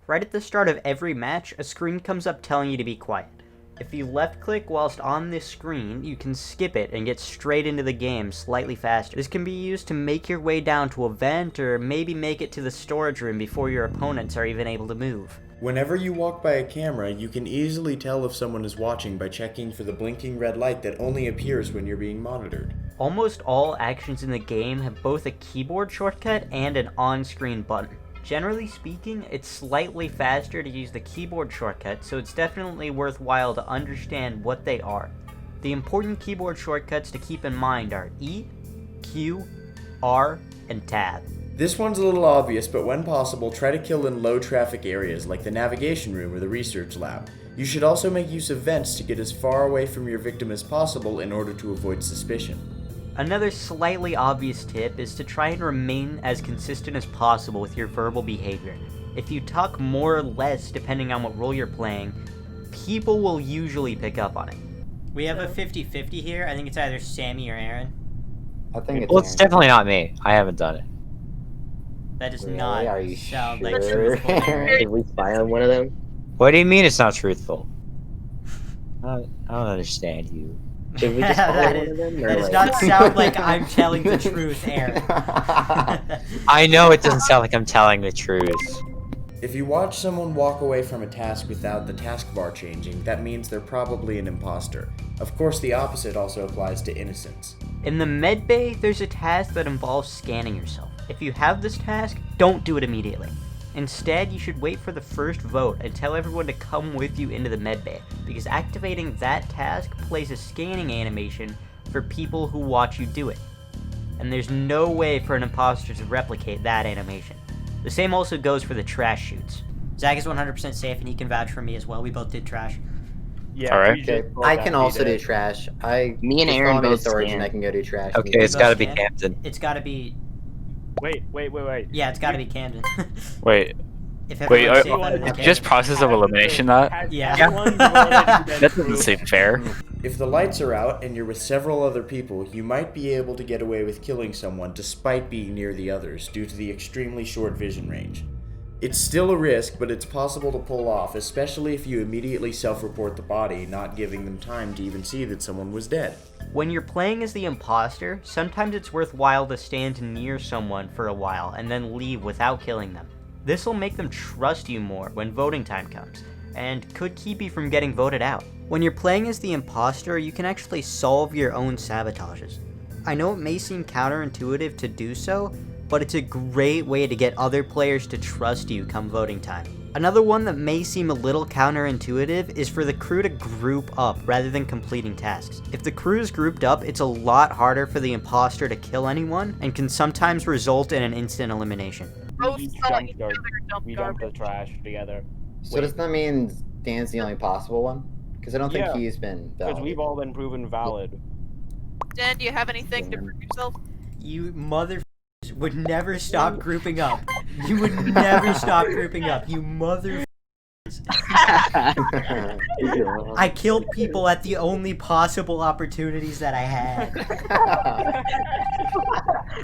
Right at the start of every match, a screen comes up telling you to be quiet. If you left click whilst on this screen, you can skip it and get straight into the game slightly faster. This can be used to make your way down to a vent or maybe make it to the storage room before your opponents are even able to move. Whenever you walk by a camera, you can easily tell if someone is watching by checking for the blinking red light that only appears when you're being monitored. Almost all actions in the game have both a keyboard shortcut and an on-screen button. Generally speaking, it's slightly faster to use the keyboard shortcut, so it's definitely worthwhile to understand what they are. The important keyboard shortcuts to keep in mind are E, Q, R, and Tab. This one's a little obvious, but when possible, try to kill in low traffic areas like the navigation room or the research lab. You should also make use of vents to get as far away from your victim as possible in order to avoid suspicion. Another slightly obvious tip is to try and remain as consistent as possible with your verbal behavior. If you talk more or less depending on what role you're playing, people will usually pick up on it. We have a 50-50 here. I think it's either Sammy or Aaron. I think it's. Well, it's definitely not me. I haven't done it. That does Really? not Are you sound sure? like truthful. Did we spy on one of them? What do you mean it's not truthful? I don't understand you. Did we just follow that one of them? Or does like... not sound like I'm telling the truth, Aaron. I know it doesn't sound like I'm telling the truth. If you watch someone walk away from a task without the taskbar changing, that means they're probably an imposter. Of course, the opposite also applies to innocents. In the medbay, there's a task that involves scanning yourself. If you have this task, don't do it immediately. Instead, you should wait for the first vote and tell everyone to come with you into the medbay, because activating that task plays a scanning animation for people who watch you do it. And there's no way for an imposter to replicate that animation. The same also goes for the trash shoots. Zach is 100% safe and he can vouch for me as well. We both did trash. Yeah, All right. we just Okay, both I got can also beat do it. trash. Me and just Aaron follow me to both storage scan. and I can go do trash. Okay, it's both gotta be scan? Camden. It's gotta be... Wait. Yeah, it's gotta be Camden. Wait, If wait, everyone's safe other than Okay. just Camden. process of elimination that? Yeah. That doesn't seem fair. If the lights are out and you're with several other people, you might be able to get away with killing someone despite being near the others due to the extremely short vision range. It's still a risk, but it's possible to pull off, especially if you immediately self-report the body, not giving them time to even see that someone was dead. When you're playing as the imposter, sometimes it's worthwhile to stand near someone for a while and then leave without killing them. This will make them trust you more when voting time comes, and could keep you from getting voted out. When you're playing as the imposter, you can actually solve your own sabotages. I know it may seem counterintuitive to do so, but it's a great way to get other players to trust you come voting time. Another one that may seem a little counterintuitive is for the crew to group up rather than completing tasks. If the crew is grouped up, it's a lot harder for the imposter to kill anyone and can sometimes result in an instant elimination. We each dumped the trash together. So does that mean Dan's the only possible one? Because I don't think Yeah, he's been Because valid. we've all been proven valid. Dan, do you have anything to prove yourself? You mother would never stop grouping up. You would never stop grouping up. You mother. I killed people at the only possible opportunities that I had.